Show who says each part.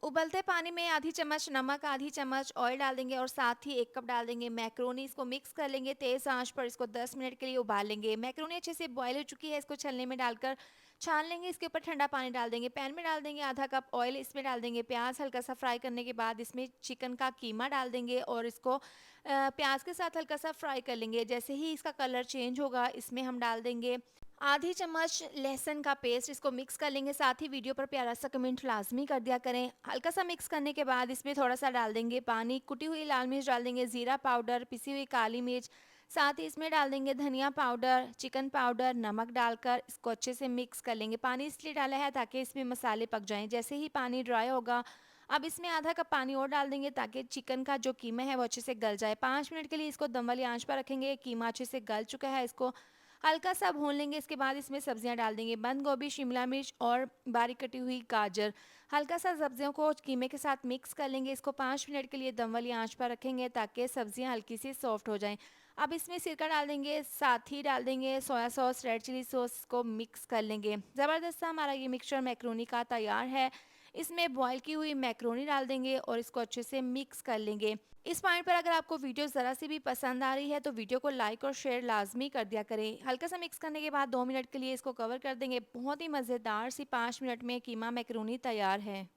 Speaker 1: उबलते पानी में आधी चम्मच नमक, आधी चम्मच ऑयल डाल देंगे और साथ ही 1 कप डाल देंगे मैक्रोनी। इसको मिक्स कर लेंगे, तेज़ आंच पर इसको 10 मिनट के लिए उबाल लेंगे। मैक्रोनी अच्छे से बॉयल हो चुकी है, इसको छलनी में डालकर छान लेंगे। इसके ऊपर ठंडा पानी डाल देंगे। पैन में डाल देंगे आधा कप ऑयल, इसमें डाल देंगे प्याज। हल्का सा फ्राई करने के बाद इसमें चिकन का कीमा डाल देंगे और इसको प्याज के साथ हल्का सा फ्राई कर लेंगे। जैसे ही इसका कलर चेंज होगा, इसमें हम डाल देंगे आधी चम्मच लहसुन का पेस्ट। इसको मिक्स कर लेंगे। साथ ही वीडियो पर प्यारा सा कमेंट लाजमी कर दिया करें। हल्का सा मिक्स करने के बाद इसमें थोड़ा सा डाल देंगे पानी, कुटी हुई लाल मिर्च डाल देंगे, ज़ीरा पाउडर, पिसी हुई काली मिर्च, साथ ही इसमें डाल देंगे धनिया पाउडर, चिकन पाउडर, नमक डालकर इसको अच्छे से मिक्स कर लेंगे। पानी इसलिए डाला है ताकि इसमें मसाले पक जाएं। जैसे ही पानी ड्राई होगा, अब इसमें आधा कप पानी और डाल देंगे ताकि चिकन का जो कीमा है वो अच्छे से गल जाए। 5 मिनट के लिए इसको दम वाली आंच पर रखेंगे। कीमा अच्छे से गल चुका है, इसको हल्का सा भून लेंगे। इसके बाद इसमें सब्जियां डाल देंगे, बंद गोभी, शिमला मिर्च और बारीक कटी हुई गाजर। हल्का सा सब्जियों को कीमे के साथ मिक्स कर लेंगे। इसको 5 मिनट के लिए दम वाली आंच पर रखेंगे ताकि सब्जियां हल्की सी सॉफ्ट हो जाएं। अब इसमें सिरका डाल देंगे, साथ ही डाल देंगे soya sauce, red chilli sauce को मिक्स कर लेंगे। ज़बरदस्त सा हमारा ये मिक्सचर मैक्रोनी का तैयार है। इसमें बॉईल की हुई मैक्रोनी डाल देंगे और इसको अच्छे से मिक्स कर लेंगे। इस पॉइंट पर अगर आपको वीडियो ज़रा सी भी पसंद आ रही है तो वीडियो को लाइक और शेयर लाजमी कर दिया करें। हल्का सा मिक्स करने के बाद 2 मिनट के लिए इसको कवर कर देंगे। बहुत ही मज़ेदार सी 5 मिनट में कीमा मैक्रोनी तैयार है।